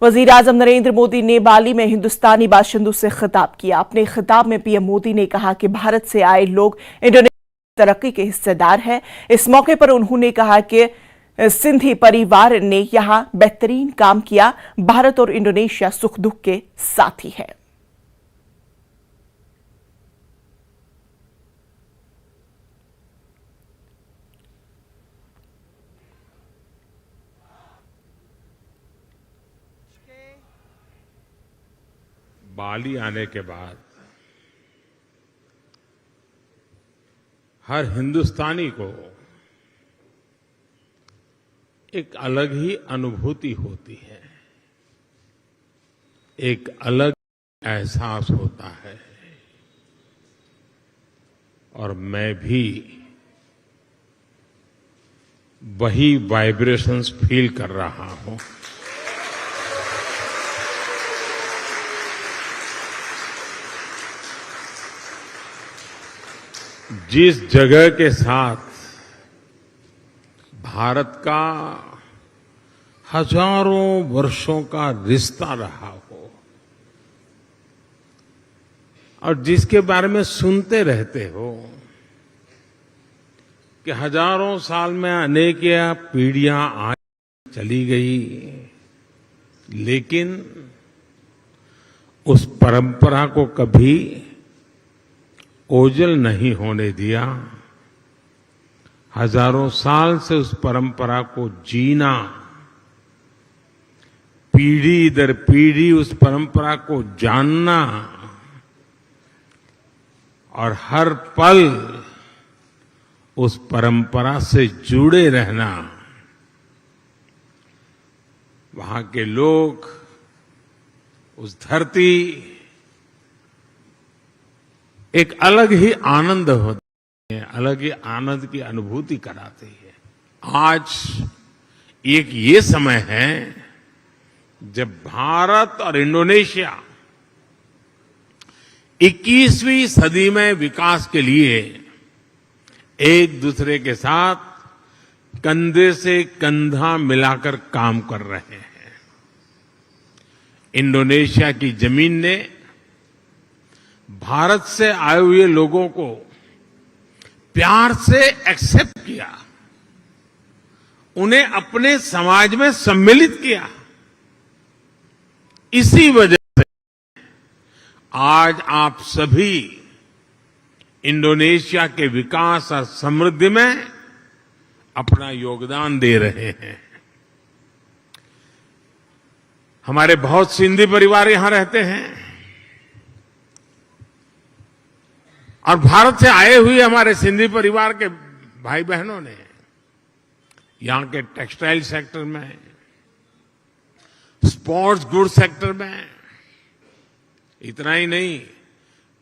वजीर आजम नरेंद्र मोदी ने बाली में हिंदुस्तानी बाशिंदों से खिताब किया। अपने खिताब में पीएम मोदी ने कहा कि भारत से आए लोग इंडोनेशिया की तरक्की के हिस्सेदार हैं। इस मौके पर उन्होंने कहा कि सिंधी परिवार ने यहां बेहतरीन काम किया। भारत और इंडोनेशिया सुख दुख के साथी है। बाली आने के बाद हर हिंदुस्तानी को एक अलग ही अनुभूति होती है, एक अलग एहसास होता है। और मैं भी वही वाइब्रेशंस फील कर रहा हूं। जिस जगह के साथ भारत का हजारों वर्षों का रिश्ता रहा हो और जिसके बारे में सुनते रहते हो कि हजारों साल में अनेक पीढ़ियां आई चली गई, लेकिन उस परंपरा को कभी ओझल नहीं होने दिया। हजारों साल से उस परंपरा को जीना, पीढ़ी दर पीढ़ी उस परंपरा को जानना और हर पल उस परंपरा से जुड़े रहना, वहां के लोग, उस धरती एक अलग ही आनंद होता है, अलग ही आनंद की अनुभूति कराती है। आज एक ये समय है जब भारत और इंडोनेशिया 21वीं सदी में विकास के लिए एक दूसरे के साथ कंधे से कंधा मिलाकर काम कर रहे हैं। इंडोनेशिया की जमीन ने भारत से आए हुए लोगों को प्यार से एक्सेप्ट किया, उन्हें अपने समाज में सम्मिलित किया। इसी वजह से आज आप सभी इंडोनेशिया के विकास और समृद्धि में अपना योगदान दे रहे हैं। हमारे बहुत सिंधी परिवार यहां रहते हैं और भारत से आए हुए हमारे सिंधी परिवार के भाई बहनों ने यहां के टेक्सटाइल सेक्टर में, स्पोर्ट्स गुड सेक्टर में, इतना ही नहीं,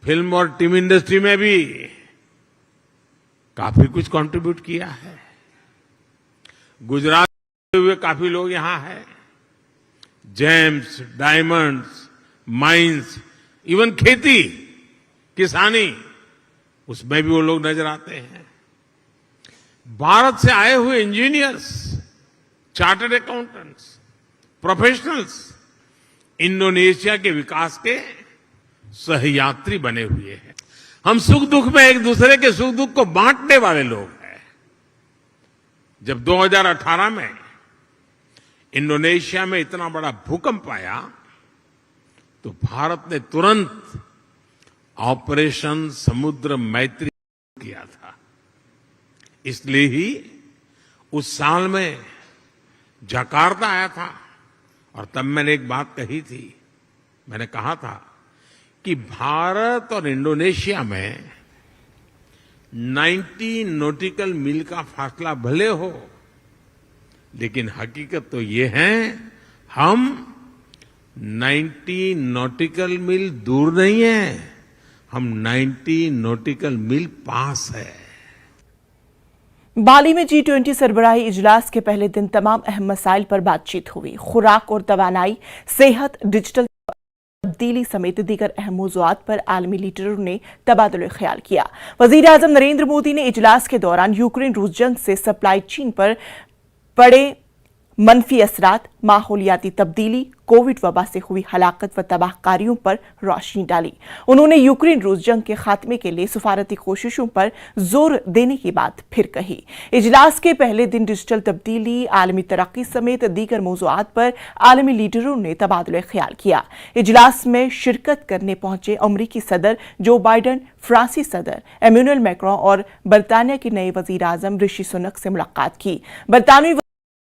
फिल्म और टीवी इंडस्ट्री में भी काफी कुछ कंट्रीब्यूट किया है। गुजरात से हुए काफी लोग यहां हैं। जेम्स, डायमंड्स, माइंस, इवन खेती, किसानी, उसमें भी वो लोग नजर आते हैं। भारत से आए हुए engineers, chartered accountants, professionals Indonesia के विकास के सहयात्री बने हुए हैं। हम सुख दुख में एक दूसरे के सुख दुख को बांटने वाले लोग हैं। जब 2018 में इंडोनेशिया में इतना बड़ा भूकंप आया तो भारत ने तुरंत ऑपरेशन समुद्र मैत्री किया था। इसलिए ही उस साल में जकार्ता आया था और तब मैंने एक बात कही थी। मैंने कहा था कि भारत और इंडोनेशिया में 90 नॉटिकल मील का फासला भले हो, लेकिन हकीकत तो ये है हम 90 नॉटिकल मील दूर नहीं है, हम 90 नॉटिकल मील पास है। बाली में G20 सरबराही इजलास के पहले दिन तमाम अहम मसाइल पर बातचीत हुई। खुराक और तवानाई, सेहत, डिजिटल तब्दीली समेत दीगर अहम मौज़ूआत पर आलमी लीडरों ने तबादुल ख्याल किया। वजीर आजम नरेंद्र मोदी ने इजलास के दौरान यूक्रेन रूस जंग से सप्लाई चेन पर पड़े मनफी असरात, माहौलियाती तब्दीली, कोविड वबा से हुई हलाकत व तबाहकारियों पर रोशनी डाली। उन्होंने यूक्रेन रूस जंग के खात्मे के लिए सफारती कोशिशों पर जोर देने की बात फिर कही। इजलास के पहले दिन डिजिटल तब्दीली, आलमी तरक्की समेत दीगर मौज़ूआत पर आलमी लीडरों ने तबादुले ख्याल किया। इजलास में शिरकत करने पहुंचे अमरीकी सदर जो बाइडन, फ्रांसी सदर एम्यूनल मैक्रों और बरतानिया के नए वजीर आजम ऋषि सुनक से मुलाकात की। बरतानवी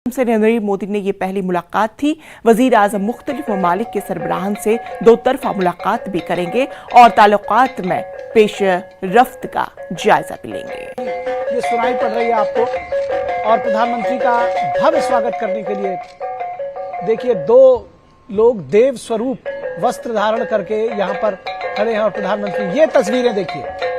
से नरेंद्र मोदी ने यह पहली मुलाकात थी। वजीर आजम मुख्तलिफ ममालिक के सरबराहान से दो तरफा मुलाकात भी करेंगे और ताल्लुकात में पेश रफ्त का जायजा भी लेंगे। ये सुनाई पड़ रही है आपको और प्रधानमंत्री का भव्य स्वागत करने के लिए देखिए दो लोग देव स्वरूप वस्त्र धारण करके यहां पर खड़े हैं और प्रधानमंत्री, ये तस्वीरें देखिए।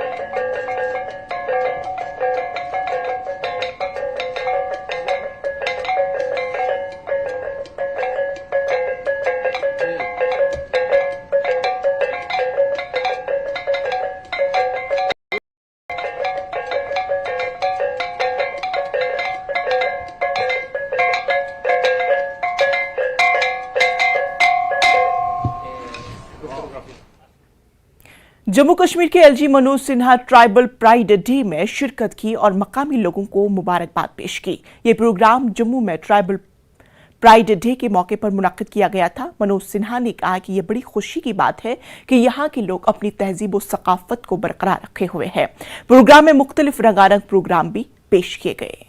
जम्मू कश्मीर के LG Manoj Sinha tribal pride day में शिरकत की और मकामी लोगों को मुबारकबाद पेश की। ये प्रोग्राम जम्मू में ट्राइबल प्राइड डे के मौके पर मुनक्किद किया गया था। मनोज सिन्हा ने कहा कि यह बड़ी खुशी की बात है कि यहाँ के लोग अपनी तहजीब और सकाफत को बरकरार रखे हुए हैं। प्रोग्राम में मुख्तलिफ रंगारंग प्रोग्राम भी पेश किए गए।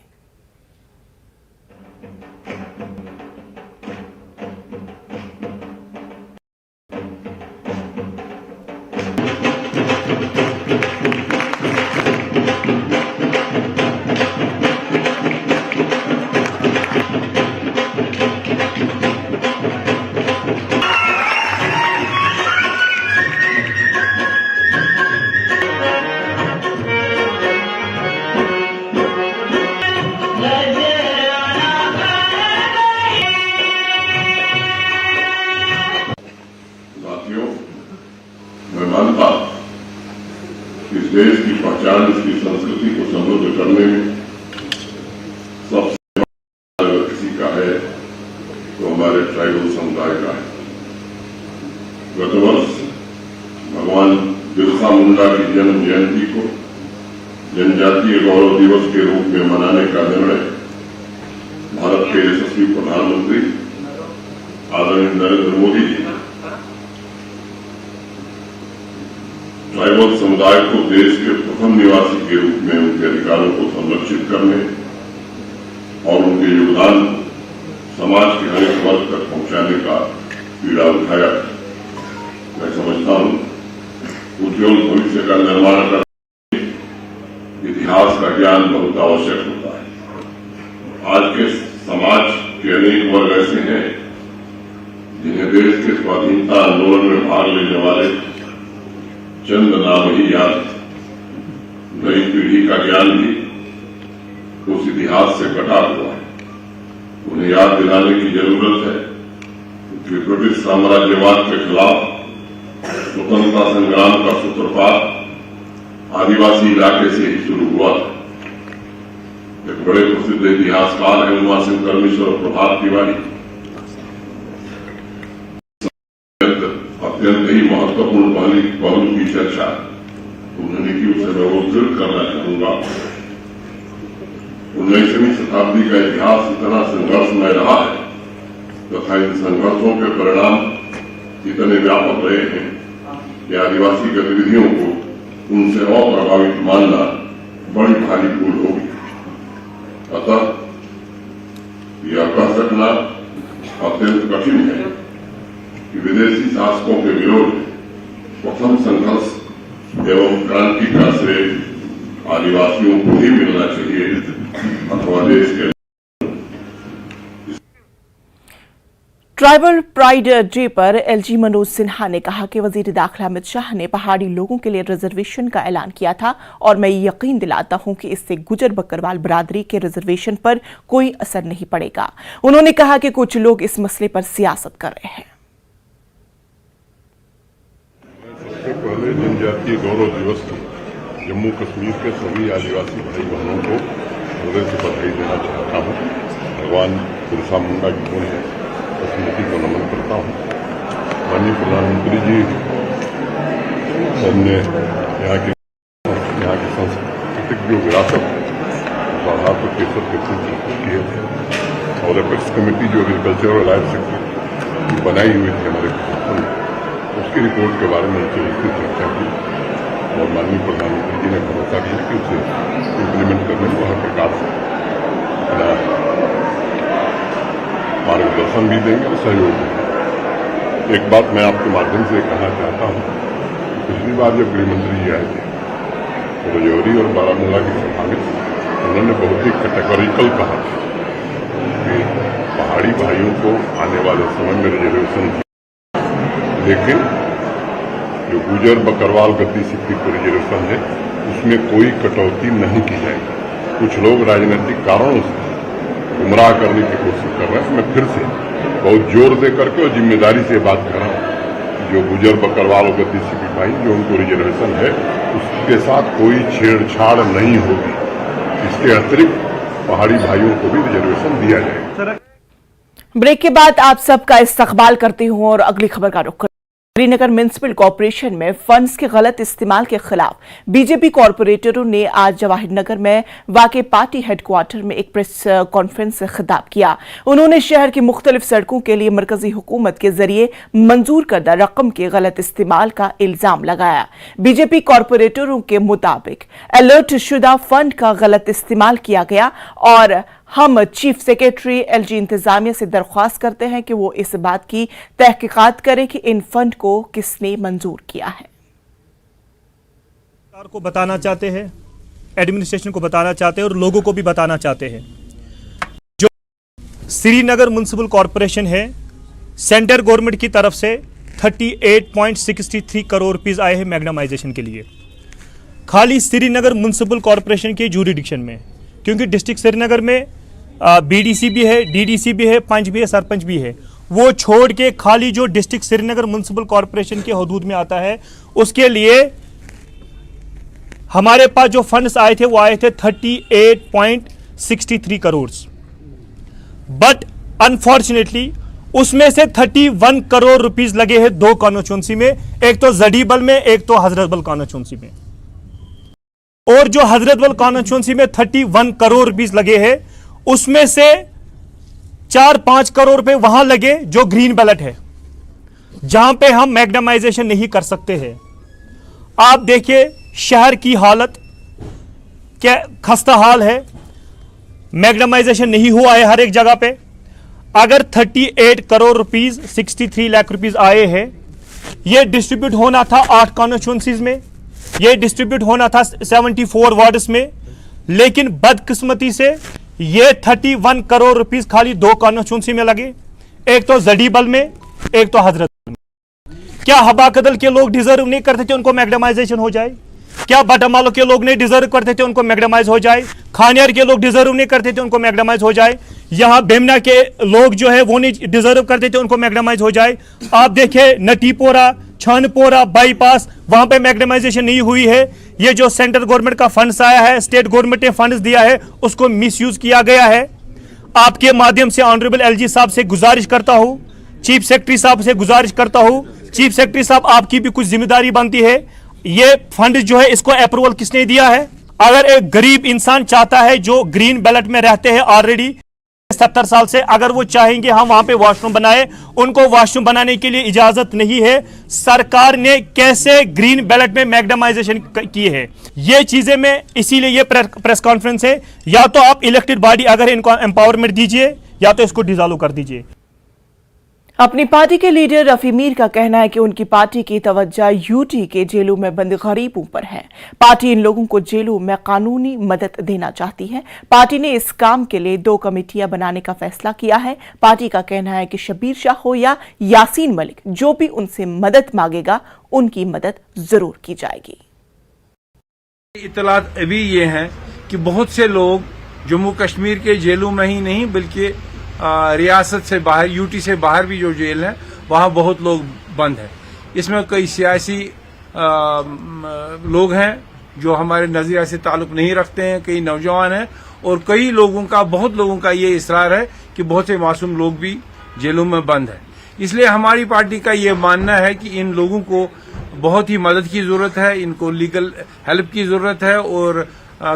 मैं मानता इस देश की पहचान, इसकी संस्कृति को समृद्ध करने में सबसे अगर किसी का है तो हमारे ट्राइबल समुदाय का है। गत वर्ष भगवान बिरसा मुंडा की जन्म जयंती को जनजातीय गौरव दिवस के रूप में मनाने का निर्णय भारत के यशस्वी प्रधानमंत्री आदरणीय नरेंद्र मोदी जी ट्राइबल समुदाय को देश के प्रथम निवासी के रूप में उनके अधिकारों को संरक्षित करने और उनके योगदान समाज के हर एक वर्ग तक पहुंचाने का पीड़ा उठाया। मैं समझता हूं उज्ज्वल भविष्य का निर्माण करने इतिहास का ज्ञान बहुत आवश्यक होता है। आज के समाज के अनेक वर्ग ऐसे हैं जिन्हें देश के स्वाधीनता आंदोलन में भाग लेने वाले चंद नाम ही याद। नई पीढ़ी का ज्ञान भी उस इतिहास से कटा हुआ है। उन्हें याद दिलाने की जरूरत है कि ब्रिटिश साम्राज्यवाद के खिलाफ स्वतंत्रता संग्राम का सूत्रपात आदिवासी इलाके से ही शुरू हुआ था। एक बड़े प्रसिद्ध इतिहासकार हैं उमा शंकर मिश्र और प्रभात तिवारी। अत्यंत ही महत्वपूर्ण पहलू की चर्चा उन्होंने की, उसे मैं उद्धृत करना चाहूंगा। 19वीं शताब्दी का इतिहास इतना संघर्षमय रहा है तथा इन संघर्षों के परिणाम इतने व्यापक रहे हैं कि आदिवासी गतिविधियों को उनसे अप्रभावित मानना बड़ी भारी भूल होगी। अतः यह कह सकना अत्यंत कठिन है कि विदेशी शासकों के विरोध में प्रथम संघर्ष एवं क्रांति का श्रेय आदिवासियों को ही मिलना चाहिए अथवा देश के। ट्राइबल प्राइड डे पर एलजी मनोज सिन्हा ने कहा कि वजीर दाखिला अमित शाह ने पहाड़ी लोगों के लिए रिजर्वेशन का ऐलान किया था और मैं यकीन दिलाता हूं कि इससे गुजर बकरवाल बरादरी के रिजर्वेशन पर कोई असर नहीं पड़ेगा। उन्होंने कहा कि कुछ लोग इस मसले पर सियासत कर रहे हैं। सबसे पहले जनजातीय गौरव दिवस की जम्मू कश्मीर के सभी आदिवासी भाई बहनों को हृदय से बधाई देना चाहता हूँ। भगवान बिरसा मुंडा की पुण्य स्मृति को नमन करता हूँ। माननीय प्रधानमंत्री जी हमने यहाँ की सांस्कृतिक जो विरासत आधार पर केसर के फूल प्रस्तुत किए थे और एपेक्स कमेटी जो एग्रीकल्चर और लाइफ सेक्टर की बनाई हुई थी हमारे किसान, उसकी रिपोर्ट के बारे में उनसे विस्तृत चर्चा की और माननीय प्रधानमंत्री जी ने भरोसा दिया कि उसे इम्प्लीमेंट करने में हर प्रकार से अपना मार्गदर्शन भी देंगे और सहयोग देंगे। एक बात मैं आपके माध्यम से कहना चाहता हूँ, पिछली बार जब गृहमंत्री जी आए थे तो राजौरी और बारामूला की सभा में उन्होंने बहुत ही कैटेगोरिकल कहा कि पहाड़ी भाइयों को आने वाले समय में रिजर्वेशन, लेकिन जो गुजर बकरवाल गद्दी सिक्की पर रिजर्वेशन है उसमें कोई कटौती नहीं की जाएगी। कुछ लोग राजनीतिक कारणों से गुमराह करने की कोशिश कर रहे हैं। मैं फिर से बहुत जोर दे करके और जिम्मेदारी से बात कर रहा हूँ, जो गुजर बकरवाल और गद्दी सिक्की भाई जो उनको रिजर्वेशन है उसके साथ कोई छेड़छाड़ नहीं होगी। इसके अतिरिक्त पहाड़ी भाइयों को भी रिजर्वेशन दिया जाएगा। ब्रेक के बाद आप सबका इस्तकबाल करती हूं और अगली खबर का रुख। श्रीनगर म्युनिसिपल कॉरपोरेशन में फंड्स के गलत इस्तेमाल के खिलाफ बीजेपी कॉरपोरेटरों ने आज जवाहिर नगर में वाक़ पार्टी हेडक्वार्टर में एक प्रेस कॉन्फ्रेंस से खिताब किया। उन्होंने शहर की मुख्तलिफ सड़कों के लिए मरकजी हुकूमत के जरिए मंजूर करदा रकम के गलत इस्तेमाल का इल्जाम लगाया। बीजेपी कॉरपोरेटरों के मुताबिक अलर्ट शुदा फंड का गलत इस्तेमाल किया गया और हम चीफ सेक्रेटरी एलजी इंतजामिया से दरख्वास्त करते हैं कि वो इस बात की तहकीकात करें कि इन फंड को किसने मंजूर किया है। सरकार को बताना चाहते हैं, एडमिनिस्ट्रेशन को बताना चाहते हैं और लोगों को भी बताना चाहते हैं। जो श्रीनगर म्युनिसिपल कॉरपोरेशन है, सेंट्रल गवर्नमेंट की तरफ से 38.63 करोड़ रुपीस आए हैं मैग्नामाइजेशन के लिए, खाली श्रीनगर म्युनिसिपल कॉरपोरेशन के जूरिडिक्शन में, क्योंकि डिस्ट्रिक्ट श्रीनगर में बीडीसी भी है, डीडीसी भी है, पंच भी है, सरपंच भी है। वो छोड़ के खाली जो डिस्ट्रिक्ट श्रीनगर म्युनिसिपल कॉरपोरेशन के हदूद में आता है उसके लिए हमारे पास जो फंड्स आए थे वो आए थे 38.63 करोड़। बट अनफॉर्चुनेटली उसमें से 31 करोड़ रुपीस लगे हैं दो कॉन्स्टिट्यूंसी में, एक तो जडीबल में, एक तो हजरतबल कॉन्स्टिट्यूंसी में। और जो हजरतबल कॉन्स्टिट्यूंसी में 31 करोड़ रुपीस लगे हैं उसमें से 4-5 करोड़ रुपए वहां लगे जो ग्रीन बैलेट है, जहां पे हम मैग्नामाइजेशन नहीं कर सकते हैं। आप देखिए शहर की हालत क्या खस्ता हाल है, मैग्नामाइजेशन नहीं हुआ है हर एक जगह पे। अगर 38 करोड़ रुपीस 63 लाख रुपीस आए हैं, यह डिस्ट्रीब्यूट होना था 8 कॉन्स्टिट्यूंसीज में, यह डिस्ट्रीब्यूट होना था 74 वार्ड्स में, लेकिन बदकिस्मती से ये 31 करोड़ रुपीस खाली दो कॉन्स्टिट्यूंसी में लगे, एक तो जडीबल में, एक तो हजरतबल में। क्या हबाकदल के लोग डिजर्व नहीं करते थे उनको मैग्नामाइजेशन हो जाए? क्या बटमालो के लोग नहीं डिजर्व करते थे उनको मैग्नामाइज हो जाए? खानियार के लोग डिजर्व नहीं करते थे उनको मैग्नामाइज हो जाए? यहां बेमना के लोग जो है वो नहीं डिजर्व करते थे उनको मैग्नामाइज हो जाए? आप देखिए नटीपोरा, छानपोरा बाईपास, वहां पे मैग्नामाइजेशन नहीं हुई है। ये जो सेंट्रल गवर्नमेंट का फंड्स आया है, स्टेट गवर्नमेंट ने फंड्स दिया है, उसको मिसयूज किया गया है। आपके माध्यम से ऑनरेबल एलजी साहब से गुजारिश करता हूं, चीफ सेक्रेटरी साहब से गुजारिश करता हूं, चीफ सेक्रेटरी साहब आपकी भी कुछ जिम्मेदारी बनती है। ये फंड जो है इसको अप्रूवल किसने दिया है? अगर एक गरीब इंसान चाहता है जो ग्रीन बैलेट में रहते हैं ऑलरेडी 70 साल से, अगर वो चाहेंगे हम वहां पे वॉशरूम बनाए, उनको वॉशरूम बनाने के लिए इजाजत नहीं है। सरकार ने कैसे ग्रीन बैलेट में मैग्नामाइजेशन की है, ये चीजें में इसीलिए ये प्रेस कॉन्फ्रेंस है। या तो आप इलेक्टेड बॉडी अगर इनको एम्पावरमेंट दीजिए या तो इसको डिसॉल्व कर दीजिए। अपनी पार्टी के लीडर रफी मीर का कहना है कि उनकी पार्टी की तवज्जो यूटी के जेलों में बंद गरीबों पर है। पार्टी इन लोगों को जेलों में कानूनी मदद देना चाहती है। पार्टी ने इस काम के लिए 2 कमेटियां बनाने का फैसला किया है। पार्टी का कहना है कि शबीर शाह हो या यासीन मलिक, जो भी उनसे मदद मांगेगा उनकी मदद जरूर की जाएगी। इतलात अभी ये है कि बहुत से लोग जम्मू कश्मीर के जेलों में ही नहीं बल्कि रियासत से बाहर, यूटी से बाहर भी जो जेल है वहां बहुत लोग बंद हैं। इसमें कई सियासी लोग हैं जो हमारे नजरिया से ताल्लुक नहीं रखते हैं, कई नौजवान हैं और कई लोगों का, बहुत लोगों का ये इसरार है कि बहुत से मासूम लोग भी जेलों में बंद है। इसलिए हमारी पार्टी का ये मानना है कि इन लोगों को बहुत ही मदद की जरूरत है, इनको लीगल हेल्प की जरूरत है और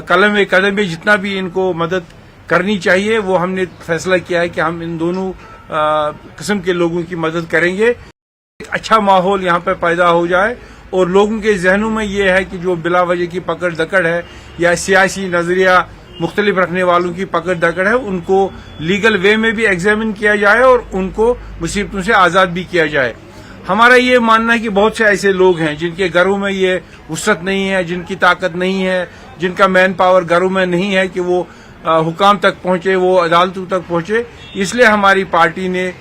कदम में जितना भी इनको मदद करनी चाहिए वो हमने फैसला किया है कि हम इन दोनों किस्म के लोगों की मदद करेंगे। एक अच्छा माहौल यहाँ पे पैदा हो जाए और लोगों के जहनों में ये है कि जो बिला वजह की पकड़ दकड़ है या सियासी नजरिया मुख्तलिफ रखने वालों की पकड़ दकड़ है, उनको लीगल वे में भी एग्जामिन किया जाए और उनको मुसीबतों से आजाद भी किया जाए। हमारा ये मानना है कि बहुत से ऐसे लोग हैं जिनके घरों में ये वुसअत नहीं है, जिनकी ताकत नहीं है, जिनका मैन पावर घरों में नहीं है कि वो हुकाम तक पहुंचे, वो अदालतों तक पहुंचे। इसलिए हमारी पार्टी ने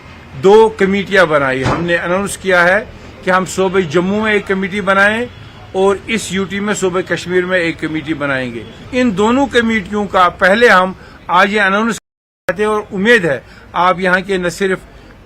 2 कमेटियां बनाई। हमने अनाउंस किया है कि हम सूबे जम्मू में एक कमेटी बनाएं और इस यूटी में सूबे कश्मीर में एक कमेटी बनाएंगे। इन दोनों कमेटियों का पहले हम आज ये अनाउंस करते हैं और उम्मीद है आप यहाँ के न सिर्फ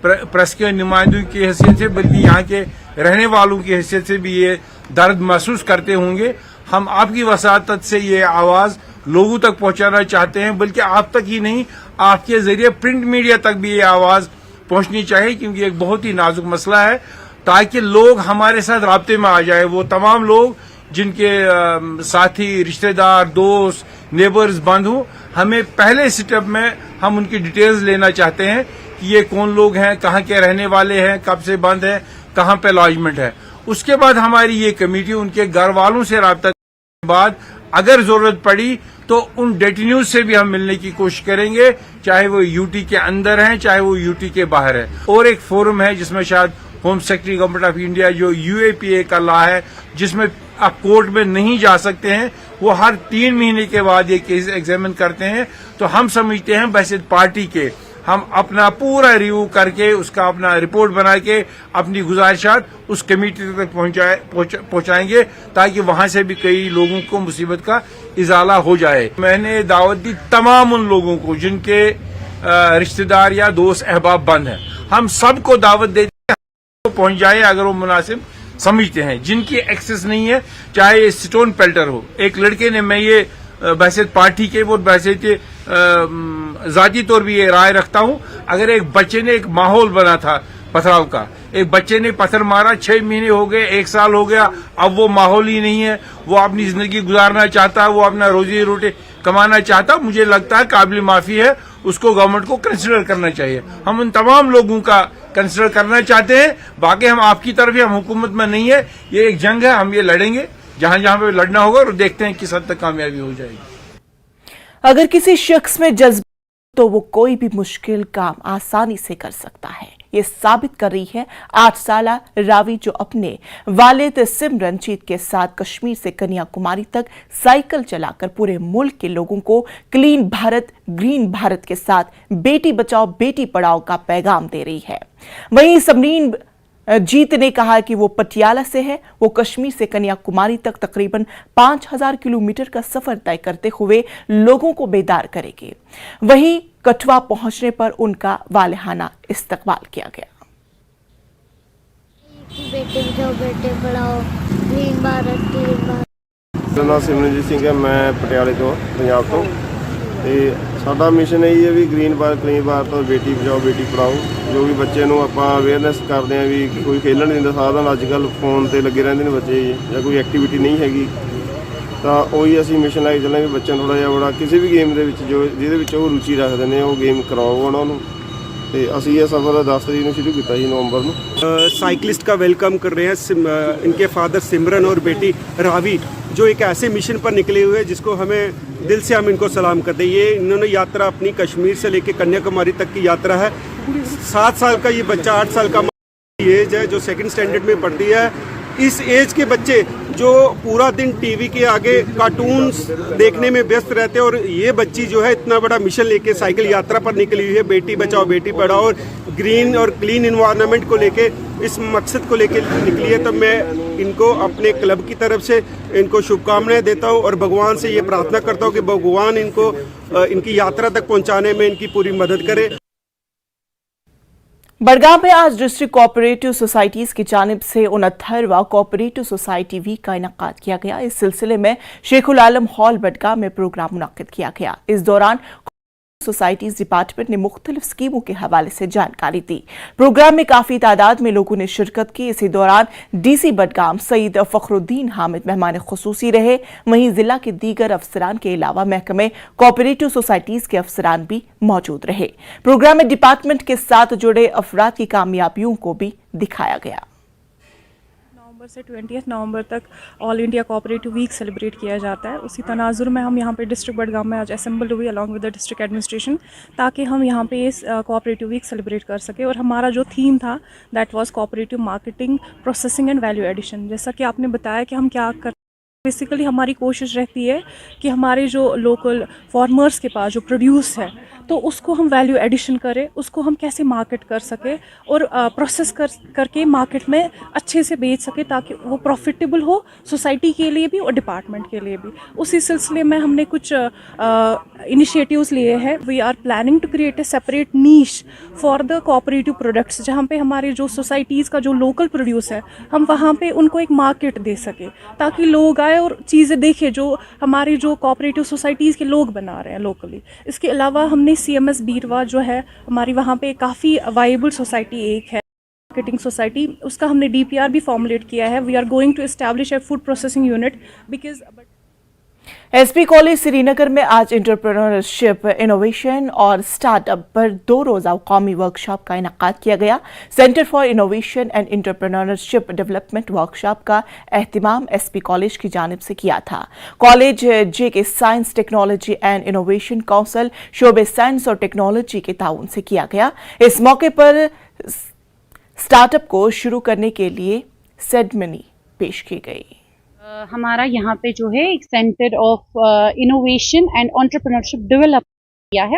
प्रेस के नुमाइंदों की हैसियत से बल्कि यहाँ के रहने वालों की हैसियत से भी ये दर्द महसूस करते होंगे। हम आपकी वसातत से ये आवाज लोगों तक पहुंचाना चाहते हैं, बल्कि आप तक ही नहीं, आपके जरिए प्रिंट मीडिया तक भी ये आवाज पहुंचनी चाहिए, क्योंकि एक बहुत ही नाजुक मसला है, ताकि लोग हमारे साथ राब्ते में आ जाए। वो तमाम लोग जिनके साथी, रिश्तेदार, दोस्त, नेबर्स बंद हो, हमें पहले स्टेप में हम उनकी डिटेल्स लेना चाहते हैं कि ये कौन लोग हैं, कहाँ के रहने वाले हैं, कब से बंद है, कहाँ पे लॉजमेंट है। उसके बाद हमारी ये कमेटी उनके घर वालों से राब्ता करने के बाद अगर जरूरत पड़ी तो उन डेटिन्यूज से भी हम मिलने की कोशिश करेंगे, चाहे वो यूटी के अंदर हैं, चाहे वो यूटी के बाहर है। और एक फोरम है जिसमें शायद home secretary government of India जो यूएपीए का लॉ है, जिसमें आप कोर्ट में नहीं जा सकते हैं, वो हर 3 महीने के बाद ये केस एग्जामिन करते हैं। तो हम समझते हैं बहसीत पार्टी के हम अपना पूरा रिव्यू करके उसका अपना रिपोर्ट बना के अपनी गुजारिशात उस कमेटी तक पहुंचाएंगे, ताकि वहां से भी कई लोगों को मुसीबत का इजाला हो जाए। मैंने दावत दी तमाम उन लोगों को जिनके रिश्तेदार या दोस्त अहबाब बंद हैं, हम सबको दावत दे पहुंच जाए अगर वो मुनासिब समझते हैं। जिनकी एक्सेस नहीं है, चाहे स्टोन पेल्टर हो, एक लड़के ने, मैं ये बहसीत पार्टी के वो बहसीत जाती तौर भी ये राय रखता हूं, अगर एक बच्चे ने एक माहौल बना था पथराव का, एक बच्चे ने पत्थर मारा, 6 महीने हो गए, 1 साल हो गया, अब वो माहौल ही नहीं है, वो अपनी जिंदगी गुजारना चाहता है, वो अपना रोजी रोटी कमाना चाहता, मुझे लगता है काबिल माफी है, उसको गवर्नमेंट को कंसिडर करना चाहिए। हम उन तमाम लोगों का कंसिडर करना चाहते हैं। बाकी हम आपकी तरफ ही, हम हुकूमत में नहीं है, ये एक जंग है, हम ये लड़ेंगे जहां जहां पे लड़ना होगा और देखते हैं किस हद तक कामयाबी हो जाएगी। अगर किसी शख्स में जज्बा तो वो कोई भी मुश्किल काम आसानी से कर सकता है। ये साबित कर रही है 8 साला रावी, जो अपने वालिद सिमरनजीत के साथ कश्मीर से कन्याकुमारी तक साइकिल चलाकर पूरे मुल्क के लोगों को क्लीन भारत, ग्रीन भारत के साथ बेटी बचाओ बेटी पढ़ाओ का पैगाम दे रही है। वहीं समरीन जीत ने कहा कि वो पटियाला से है, वो कश्मीर से कन्याकुमारी तक तकरीबन 5000 किलोमीटर का सफर तय करते हुए लोगों को बेदार करेगी। वहीं कठुआ पहुंचने पर उनका वालिहाना इस्तकबाल किया गया। बेटे बचाओ बेटे पढ़ाओ, ग्रीन भारत ग्रीन भारत। मेरा नाम सिमरनजीत सिंह है, मैं पटियाले तो पंजाब तो साडा मिशन है भी ग्रीन भारत क्लीन भारत और बेटी बचाओ बेटी पढ़ाओ। जो भी बच्चे ਨੂੰ ਆਪਾਂ ਅਵੇਅਰਨੈਸ ਕਰਦੇ ਆਂ ਵੀ ਕੋਈ ਖੇਲਣ ਨਹੀਂ ਦਿੰਦਾ, ਸਾਰਾ ਦਿਨ ਅੱਜ ਕੱਲ੍ਹ ਫੋਨ ਤੇ ਲੱਗੇ ਰਹਿੰਦੇ ਨੇ ਬੱਚੇ, ਜਾਂ ਕੋਈ ਐਕਟੀਵਿਟੀ ਨਹੀਂ ਹੈਗੀ, ਤਾਂ ਉਹੀ ਅਸੀਂ ਮਿਸ਼ਨ ਲੈ ਕੇ ਚੱਲਾਂਗੇ। ਬੱਚਿਆਂ ਨੂੰ ਥੋੜ੍ਹਾ ਜਿਹਾ ਬੜਾ ਕਿਸੇ ਵੀ ਗੇਮ ਦੇ ਵਿੱਚ ਜੋ ਜਿਹਦੇ ਵਿੱਚ ਉਹ ਰੁਚੀ ਰੱਖਦੇ ਨੇ ਉਹ ਗੇਮ ਕਰਾਓ ਉਹਨਾਂ ਨੂੰ। ਤੇ ਅਸੀਂ ਇਹ ਸਫ਼ਰ 10 ਤਰੀਕ ਨੂੰ ਸ਼ੁਰੂ ਕੀਤਾ ਜੀ, ਨਵੰਬਰ ਨੂੰ। साइकिलिस्ट का वेलकम कर रहे हैं इनके फादर सिमरन और बेटी रावी, जो एक ऐसे मिशन पर निकले हुए हैं जिसको हमें दिल से हम इनको सलाम करते हैं। ये इन्होंने यात्रा अपनी कश्मीर से लेकर कन्याकुमारी तक की यात्रा है। 7 साल का ये बच्चा, 8 साल का एज है, जो 2nd स्टैंडर्ड में पढ़ती है। इस एज के बच्चे जो पूरा दिन टीवी के आगे कार्टून्स देखने में व्यस्त रहते हैं, और ये बच्ची जो है इतना बड़ा मिशन लेके साइकिल यात्रा पर निकली हुई है, बेटी बचाओ बेटी पढ़ाओ और ग्रीन और क्लीन इन्वायरमेंट को लेके, इस मकसद को लेके निकली है। तो मैं इनको अपने क्लब की तरफ से इनको शुभकामनाएं देता हूँ और भगवान से ये प्रार्थना करता हूँ कि भगवान इनको इनकी यात्रा तक पहुँचाने में इनकी पूरी मदद करे। बड़गाम में आज डिस्ट्रिक्ट कोऑपरेटिव सोसाइटीज की जानिब से 69वां कोऑपरेटिव सोसाइटी वीक का इनेकाद किया गया। इस सिलसिले में शेखुल आलम हॉल बड़गाम में प्रोग्राम मुनक्किद किया गया। इस दौरान सोसाइटीज डिपार्टमेंट ने मुख्तलिफ स्कीमों के हवाले से जानकारी दी। प्रोग्राम में काफी तादाद में लोगों ने शिरकत की। इसी दौरान डीसी बड़गाम सईद फखरुद्दीन हामिद मेहमान खुसूसी रहे। वहीं जिला के दीगर अफसरान के अलावा महकमे कोऑपरेटिव सोसाइटीज के अफसरान भी मौजूद रहे। प्रोग्राम में डिपार्टमेंट के साथ जुड़े अफराद की कामयाबियों को भी दिखाया गया। नवंबर से 20 नवंबर तक all India cooperative week celebrate किया जाता है। उसी तनाजुर में हम यहाँ पे डिस्ट्रिक्ट बड़गाम में आज असेंबल हुए along with the district administration, ताकि हम यहाँ पे इस कोऑपरेटिव वीक सेलिब्रेट कर सके। और हमारा जो थीम था that was cooperative marketing, processing and value addition. जैसा कि आपने बताया कि हम क्या कर, बेसिकली हमारी कोशिश रहती है कि हमारे जो लोकल फार्मर्स के पास जो प्रोड्यूस है तो उसको हम वैल्यू एडिशन करें, उसको हम कैसे मार्केट कर सके और प्रोसेस करके मार्केट में अच्छे से बेच सके ताकि वो प्रॉफिटेबल हो सोसाइटी के लिए भी और डिपार्टमेंट के लिए भी। उसी सिलसिले में हमने कुछ इनिशिएटिव्स लिए हैं। We are planning to create a separate niche for the cooperative products, जहाँ पे हमारे जो सोसाइटीज़ का जो लोकल प्रोड्यूस है हम वहाँ पे उनको एक मार्केट दे सके ताकि लोग आए और चीज़ें देखें जो हमारे जो कोऑपरेटिव सोसाइटीज़ के लोग बना रहे हैं लोकली। इसके अलावा हमने CMS बीरवा जो है हमारी वहाँ पे काफ़ी वाइबल सोसाइटी एक है मार्केटिंग सोसाइटी, उसका हमने DPR भी फॉर्मुलेट किया है। We are going to establish a food processing unit because SP college Srinagar में आज एंटरप्रेन्योरशिप, इनोवेशन और स्टार्टअप पर 2 रोज़ा कौमी वर्कशॉप का इनेकाद किया गया। Centre for innovation and entrepreneurship development workshop का एहतिमाम SP कॉलेज की जानिब से किया था। College JK science technology and innovation council शोबे साइंस और टेक्नोलॉजी के ताउन से किया गया। इस मौके पर स्टार्टअप को शुरू करने के लिए सेरेमनी पेश की गई। हमारा यहाँ पे जो है एक centre of innovation and entrepreneurship develop किया है,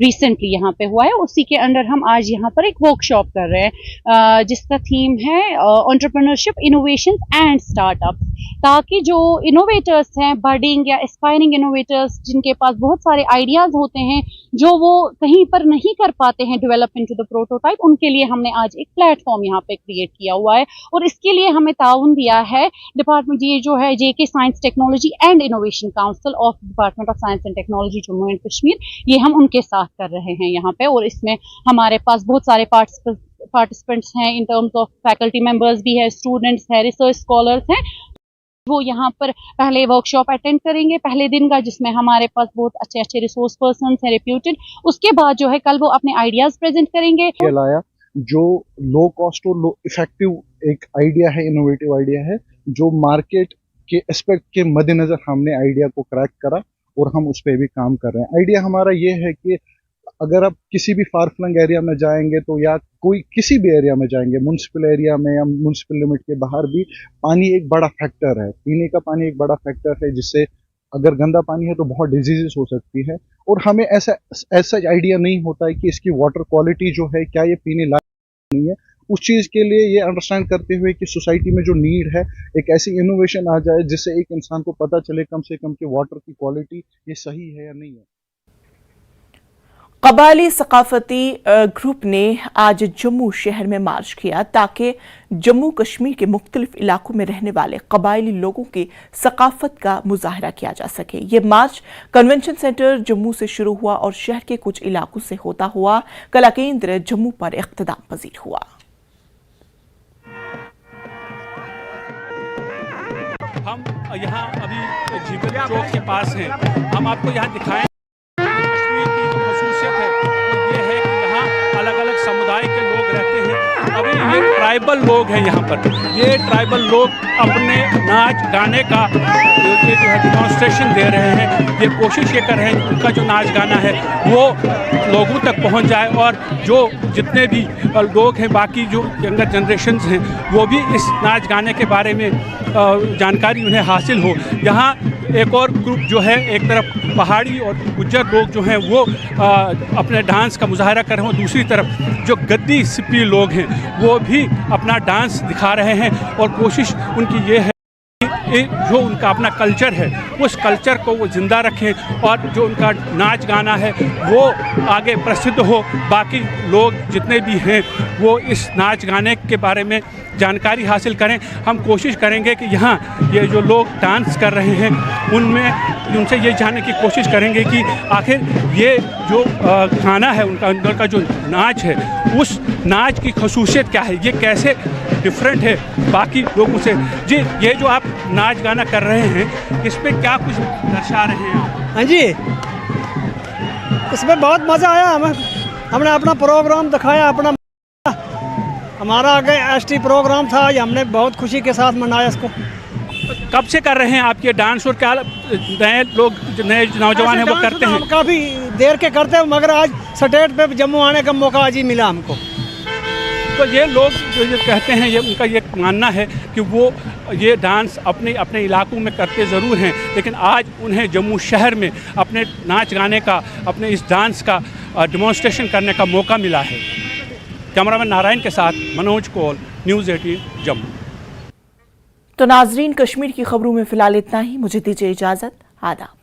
रिसेंटली यहाँ पे हुआ है। उसी के अंडर हम आज यहाँ पर एक वर्कशॉप कर रहे हैं जिसका थीम है एंटरप्रेन्योरशिप, इनोवेशन एंड स्टार्टअप, ताकि जो इनोवेटर्स हैं, बर्डिंग या एस्पायरिंग इनोवेटर्स जिनके पास बहुत सारे आइडियाज होते हैं जो वो कहीं पर नहीं कर पाते हैं डेवलप इनटू द प्रोटोटाइप, उनके लिए हमने आज एक प्लेटफॉर्म यहाँ पे क्रिएट किया हुआ है। और इसके लिए हमें ताउन दिया है डिपार्टमेंट, ये जो है JK science technology and innovation council of department of science and technology Jammu and Kashmir, ये हम उनके साथ कर रहे हैं यहाँ पे। और इसमें हमारे पास बहुत सारे पार्टिसिपेंट्स हैं in terms of faculty members भी है, स्टूडेंट्स हैं, रिसर्च स्कॉलर्स हैं। वो यहाँ पर पहले वर्कशॉप अटेंड करेंगे पहले दिन का, जिसमें हमारे पास बहुत अच्छे अच्छे रिसोर्स पर्सन्स हैं, रेप्यूटेड। उसके बाद जो है कल वो अपने आइडियाज प्रेजेंट करेंगे। लाया जो लो कॉस्ट और लो इफेक्टिव एक आइडिया है, इनोवेटिव आइडिया है, जो मार्केट के एस्पेक्ट के मद्देनजर हमने आइडिया को क्रैक करा और हम उस पर भी काम कर रहे हैं। आइडिया हमारा ये है कि अगर आप किसी भी फार फ्लंग एरिया में जाएंगे तो या कोई किसी भी एरिया में जाएंगे, म्युनिसिपल एरिया में या म्युनिसिपल लिमिट के बाहर भी, पानी एक बड़ा फैक्टर है। पीने का पानी एक बड़ा फैक्टर है, जिससे अगर गंदा पानी है तो बहुत डिजीजेस हो सकती है। और हमें ऐसा आइडिया नहीं होता है कि इसकी वाटर क्वालिटी जो है क्या ये पीने लायक नहीं है। उस चीज़ के लिए ये अंडरस्टैंड करते हुए कि सोसाइटी में जो नीड है, एक ऐसी इनोवेशन आ जाए जिससे एक इंसान को पता चले कम से कम कि वाटर की क्वालिटी ये सही है या नहीं है। कबायली सकाफती ग्रुप ने आज जम्मू शहर में मार्च किया ताकि जम्मू कश्मीर के मुख्तलिफ इलाकों में रहने वाले कबायली लोगों की सकाफत का मुजाहरा किया जा सके। ये मार्च कन्वेंशन सेंटर जम्मू से शुरू हुआ और शहर के कुछ इलाकों से होता हुआ कला केंद्र जम्मू पर इख्तिताम पजीर हुआ। हम यहाँ अभी जीवन चौक के पास हैं। हम आपको यहाँ दिखाएं कश्मीर की जो खसूसियत है वो ये है कि यहाँ अलग अलग समुदाय के लोग रहते हैं। अभी ये ट्राइबल लोग हैं यहाँ पर। ये ट्राइबल लोग अपने नाच गाने का ये जो है डिमॉन्स्ट्रेशन दे रहे हैं। ये कोशिश ये कर रहे हैं उनका जो नाच गाना है वो लोगों तक पहुँच जाए और जो जितने भी लोग हैं, बाकी जो यंगर जनरेशन्स हैं, वो भी इस नाच गाने के बारे में जानकारी उन्हें हासिल हो। यहाँ एक और ग्रुप जो है, एक तरफ पहाड़ी और गुज्जर लोग जो हैं वो अपने डांस का मुजाहरा कर रहे हैं, दूसरी तरफ जो गद्दी सिप्पी लोग हैं वो भी अपना डांस दिखा रहे हैं। और कोशिश उनकी ये है जो उनका अपना कल्चर है उस कल्चर को वो ज़िंदा रखें और जो उनका नाच गाना है वो आगे प्रसिद्ध हो, बाकी लोग जितने भी हैं वो इस नाच गाने के बारे में जानकारी हासिल करें। हम कोशिश करेंगे कि यहाँ ये जो लोग डांस कर रहे हैं उनसे ये जानने की कोशिश करेंगे कि आखिर ये जो गाना है उनका जो नाच है उस नाच की खसूसियत क्या है, ये कैसे डिफरेंट है बाकी लोगों से। जी, ये जो आप नाच गाना कर रहे हैं इस पे क्या कुछ दर्शा रहे हैं आप? हाँ जी, इसमें बहुत मज़ा आया। हमने अपना प्रोग्राम दिखाया, अपना हमारा आगे एसटी प्रोग्राम था, ये हमने बहुत खुशी के साथ मनाया इसको। कब से कर रहे हैं आप ये डांस और क्या नए लोग नए नौजवान हैं वो करते हैं? हम काफ़ी देर के करते हैं, मगर आज स्टेट पे जम्मू आने का मौका आज ही मिला हमको। तो ये लोग जो ये कहते हैं, ये उनका ये मानना है कि वो ये डांस अपने अपने इलाकों में करते ज़रूर हैं, लेकिन आज उन्हें जम्मू शहर में अपने नाच गाने का, अपने इस डांस का डेमोन्स्ट्रेशन करने का मौका मिला है। कैमरामैन नारायण के साथ मनोज कौल, न्यूज़ 18 जम्मू। तो नाजरीन, कश्मीर की खबरों में फिलहाल इतना ही। मुझे दीजिए इजाज़त। आदाब।